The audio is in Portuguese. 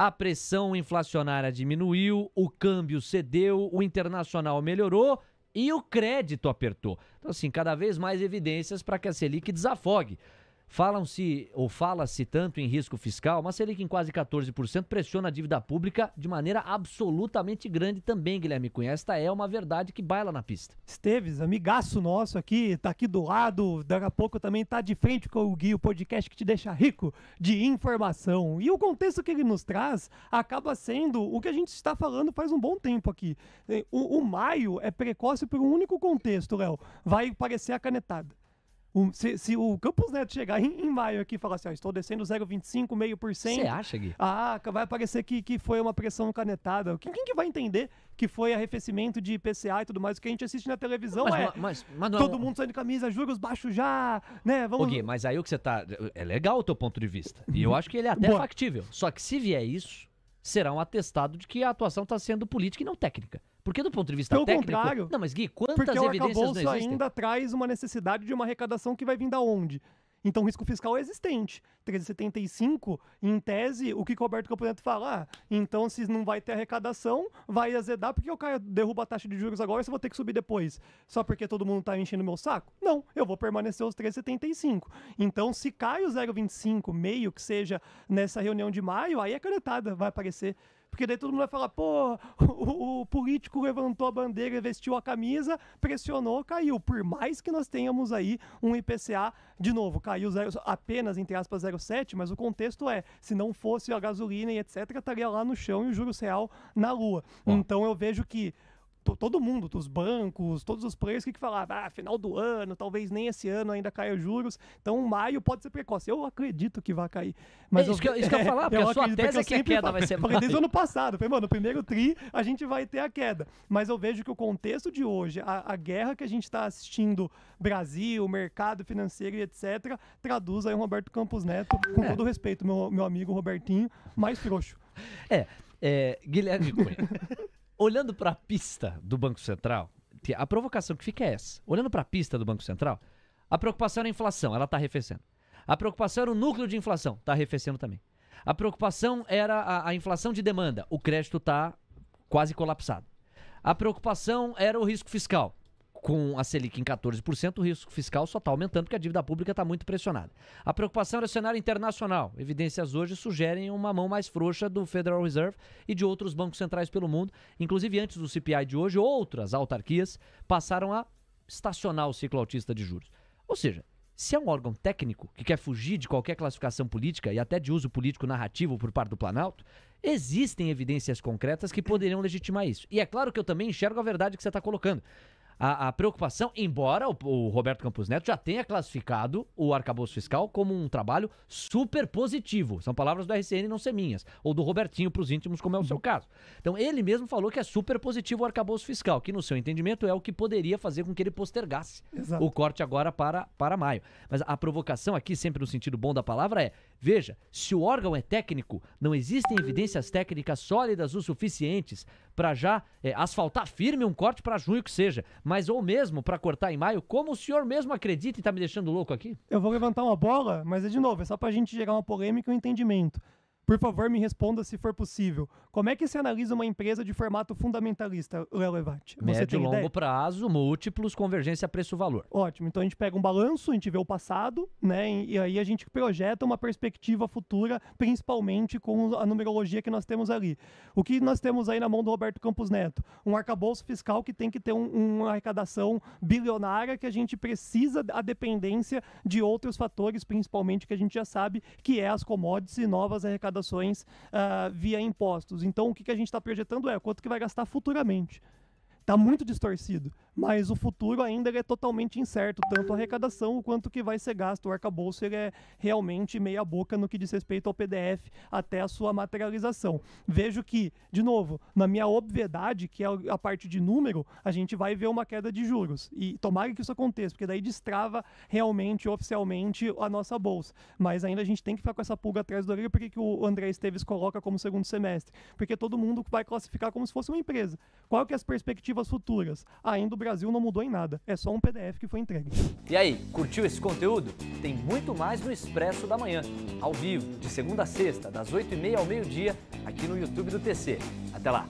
a pressão inflacionária diminuiu, o câmbio cedeu, o internacional melhorou e o crédito apertou. Então, assim, cada vez mais evidências para que a Selic desafogue. Fala-se tanto em risco fiscal, uma Selic em quase 14% pressiona a dívida pública de maneira absolutamente grande também, Guilherme Cunha. Esta é uma verdade que baila na pista. Esteves, amigaço nosso aqui, tá aqui do lado, daqui a pouco também tá de frente com o Gui, o podcast que te deixa rico de informação. E o contexto que ele nos traz acaba sendo o que a gente está falando faz um bom tempo aqui. O maio é precoce por um único contexto, Léo. Vai parecer a canetada. Se o Campos Neto chegar em maio aqui e falar assim, estou descendo 0,25, meio por cento. Você acha, Gui? Vai parecer que foi uma pressão canetada. Quem que vai entender que foi arrefecimento de IPCA e tudo mais? O que a gente assiste na televisão mas não todo mundo saindo de camisa, juros baixos já, né? Ô, Gui, mas aí o que você tá... É legal o teu ponto de vista. E eu acho que ele é até factível. Só que se vier isso, será um atestado de que a atuação está sendo política e não técnica. Porque do ponto de vista técnico... Pelo contrário. Não, mas Gui, quantas evidências não existem? Porque o arcabouço ainda traz uma necessidade de uma arrecadação que vai vir da onde? Então o risco fiscal é existente. 13,75, em tese, o que o Roberto Campos Neto fala? Então se não vai ter arrecadação, vai azedar, porque o cara derruba a taxa de juros agora e você vai ter que subir depois. Só porque todo mundo tá enchendo o meu saco? Não, eu vou permanecer os 13,75. Então se cai o 0,25, meio que seja nessa reunião de maio, aí a canetada vai aparecer. Porque daí todo mundo vai falar, pô, o político levantou a bandeira, vestiu a camisa, pressionou, caiu. Por mais que nós tenhamos aí um IPCA, de novo, caiu apenas, entre aspas, 0,7, mas o contexto é, se não fosse a gasolina e etc, estaria lá no chão e o juros real na lua. Então eu vejo que todo mundo, os bancos, todos os players que falavam, final do ano, talvez nem esse ano ainda caia juros, então maio pode ser precoce. Eu acredito que vai cair. Mas isso que eu ia falar, porque a sua tese é que a queda vai ser maio. Desde o ano passado, falei, no primeiro tri a gente vai ter a queda. Mas eu vejo que o contexto de hoje, a guerra que a gente está assistindo, Brasil, mercado financeiro e etc., traduz aí o Roberto Campos Neto, com todo respeito, meu amigo Robertinho, mais frouxo. Guilherme Cunha. Olhando para a pista do Banco Central, a provocação que fica é essa. Olhando para a pista do Banco Central, a preocupação era a inflação, ela está arrefecendo. A preocupação era o núcleo de inflação, está arrefecendo também. A preocupação era a inflação de demanda, o crédito está quase colapsado. A preocupação era o risco fiscal. Com a Selic em 14%, o risco fiscal só está aumentando porque a dívida pública está muito pressionada. A preocupação era o cenário internacional. Evidências hoje sugerem uma mão mais frouxa do Federal Reserve e de outros bancos centrais pelo mundo. Inclusive, antes do CPI de hoje, outras autarquias passaram a estacionar o ciclo altista de juros. Ou seja, se é um órgão técnico que quer fugir de qualquer classificação política e até de uso político narrativo por parte do Planalto, existem evidências concretas que poderiam legitimar isso. E é claro que eu também enxergo a verdade que você está colocando. A preocupação, embora o Roberto Campos Neto já tenha classificado o arcabouço fiscal como um trabalho super positivo. São palavras do RCN, não ser minhas. Ou do Robertinho para os íntimos, como é o seu caso. Então, ele mesmo falou que é super positivo o arcabouço fiscal, que no seu entendimento é o que poderia fazer com que ele postergasse o corte agora para maio. Mas a provocação aqui, sempre no sentido bom da palavra, é, veja, se o órgão é técnico, não existem evidências técnicas sólidas o suficientes para já asfaltar firme um corte para junho que seja, mas ou mesmo para cortar em maio, como o senhor mesmo acredita e tá me deixando louco aqui? Eu vou levantar uma bola, mas de novo, é só pra gente gerar uma polêmica e um entendimento. Por favor, me responda se for possível. Como é que se analisa uma empresa de formato fundamentalista, Léo Levati? Médio e longo prazo, múltiplos, convergência preço-valor. Ótimo. Então a gente pega um balanço, a gente vê o passado, né? E aí a gente projeta uma perspectiva futura, principalmente com a numerologia que nós temos ali. O que nós temos aí na mão do Roberto Campos Neto? Um arcabouço fiscal que tem que ter uma arrecadação bilionária, que a gente precisa a dependência de outros fatores, principalmente que a gente já sabe, que é as commodities e novas arrecadações via impostos. Então, o que a gente está projetando é quanto que vai gastar futuramente. Está muito distorcido, mas o futuro ainda é totalmente incerto, tanto a arrecadação quanto o que vai ser gasto. O arcabouço ele é realmente meia boca no que diz respeito ao PDF até a sua materialização. Vejo que, de novo, na minha obviedade, que é a parte de número, a gente vai ver uma queda de juros. E tomara que isso aconteça, porque daí destrava realmente, oficialmente, a nossa bolsa. Mas ainda a gente tem que ficar com essa pulga atrás do orelha, porque que o André Esteves coloca como segundo semestre. Porque todo mundo vai classificar como se fosse uma empresa. Qual que é as perspectivas futuras? Ainda o Brasil não mudou em nada, é só um PDF que foi entregue. E aí, curtiu esse conteúdo? Tem muito mais no Expresso da Manhã, ao vivo, de segunda a sexta, das 8h30 ao meio-dia, aqui no YouTube do TC. Até lá!